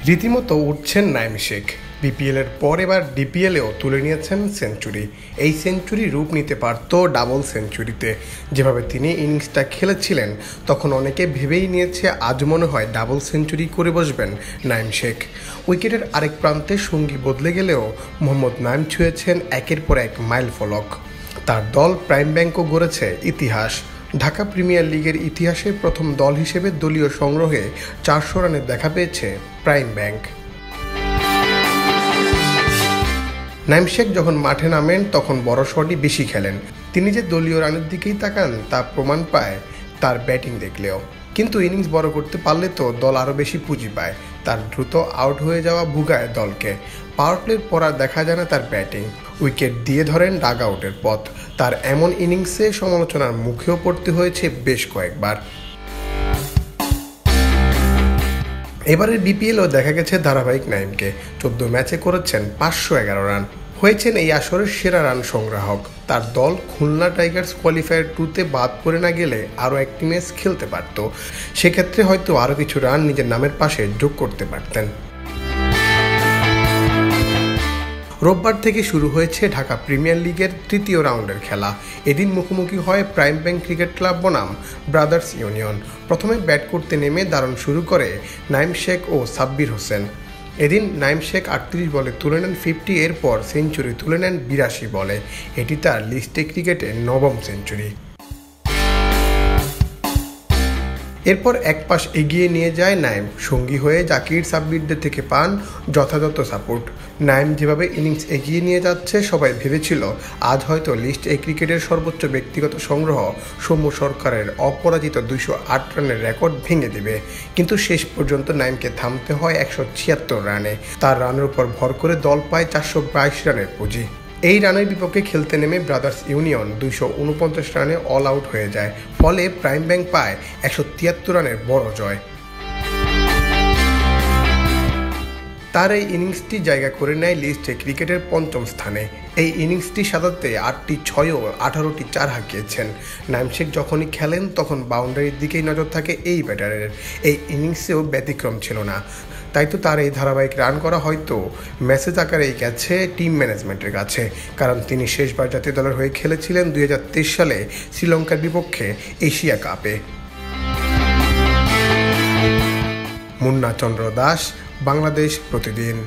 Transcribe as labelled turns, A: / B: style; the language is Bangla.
A: রীতিমতো উঠছেন নাইম শেখ। বিপিএলের পর এবার ডিপিএলেও তুলে নিয়েছেন সেঞ্চুরি। এই সেঞ্চুরি রূপ নিতে পারত ডাবল সেঞ্চুরিতে। যেভাবে তিনি ইনিংসটা খেলেছিলেন তখন অনেকে ভেবেই নিয়েছে আজ মনে হয় ডাবল সেঞ্চুরি করে বসবেন নাইম শেখ। উইকেটের আরেক প্রান্তে সঙ্গী বদলে গেলেও মোহাম্মদ নাইম ছুঁয়েছেন একের পর এক মাইল ফলক। তার দল প্রাইম ব্যাংকও গড়েছে ইতিহাস। ঢাকা প্রিমিয়ার লিগের ইতিহাসে প্রথম দল হিসেবে দলীয় সংগ্রহে 400 রানের দেখা পেয়েছে প্রাইম ব্যাংক। নাইম শেখ যখন মাঠে নামেন তখন বড় শটই বেশি খেলেন। তিনি যে দলীয় রানের দিকেই তাকান তা প্রমাণ পায় তার ব্যাটিং দেখলেও। কিন্তু ইনিংস বড় করতে পারলে তো দল আরও বেশি পুঁজি পায়। তার দ্রুত আউট হয়ে যাওয়া ভুগায় দলকে। পাওয়ার প্লের পর আর দেখা যায় না তার ব্যাটিং। উইকেট দিয়ে ধরেন ডাগ আউটের পথ। তার এমন ইনিংসে সমালোচনার মুখেও পড়তে হয়েছে বেশ কয়েকবার। এবারের বিপিএলও দেখা গেছে ধারাবাহিক নাইমকে। 14 ম্যাচে করেছেন 511 রান। হয়েছেন এই আসরের সেরা রান সংগ্রাহক। তার দল খুলনা টাইগার্স কোয়ালিফায়ার 2-তে বাদ পড়ে না গেলে আরও একটি ম্যাচ খেলতে পারত। সেক্ষেত্রে হয়তো আরও কিছু রান নিজের নামের পাশে যোগ করতে পারতেন। রোববার থেকে শুরু হয়েছে ঢাকা প্রিমিয়ার লিগের তৃতীয় রাউন্ডের খেলা। এদিন মুখোমুখি হয় প্রাইম ব্যাংক ক্রিকেট ক্লাব বনাম ব্রাদার্স ইউনিয়ন। প্রথমে ব্যাট করতে নেমে দারুণ শুরু করে নাইম শেখ ও সাব্বির হোসেন। এদিন নাইম শেখ 38 বলে তুলে নেন 50, এরপর সেঞ্চুরি তুলে নেন 82 বলে। এটি তার লিস্টে ক্রিকেটে 9ম সেঞ্চুরি। এরপর এক পাশ এগিয়ে নিয়ে যায় নাইম। সঙ্গী হয়ে জাকির সাব্বিরদের থেকে পান যথাযথ সাপোর্ট। নাইম যেভাবে ইনিংস এগিয়ে নিয়ে যাচ্ছে সবাই ভেবেছিল আজ হয়তো লিস্ট এ ক্রিকেটের সর্বোচ্চ ব্যক্তিগত সংগ্রহ সৌম্য সরকারের অপরাজিত 208 রানের রেকর্ড ভেঙে দেবে। কিন্তু শেষ পর্যন্ত নাইমকে থামতে হয় 176 রানে। তার রানের উপর ভর করে দল পায় 422 রানের পুঁজি। এই রানের বিপক্ষে খেলতে নেমে ব্রাদার্স ইউনিয়ন 249 রানে অল আউট হয়ে যায়। ফলে প্রাইম ব্যাংক পায় 173 রানের বড় জয়। তার এই ইনিংসটি জায়গা করে নেয় লিস্টে ক্রিকেটের 5ম স্থানে। এই ইনিংসটি সাজাতে 8টি 6 ও 18টি 4 হাঁকিয়েছেন। নাইম শেখ যখনই খেলেন তখন বাউন্ডারির দিকেই নজর থাকে এই ব্যাটারের। এই ইনিংসেও ব্যতিক্রম ছিল না। তাই তো তার এই ধারাবাহিক রান করা হয়তো মেসেজ আকারেই গেছে টিম ম্যানেজমেন্টের কাছে। কারণ তিনি শেষবার জাতীয় দলের হয়ে খেলেছিলেন 2023 সালে শ্রীলঙ্কার বিপক্ষে এশিয়া কাপে। মুন্না চন্দ্র দাস, বাংলাদেশ প্রতিদিন।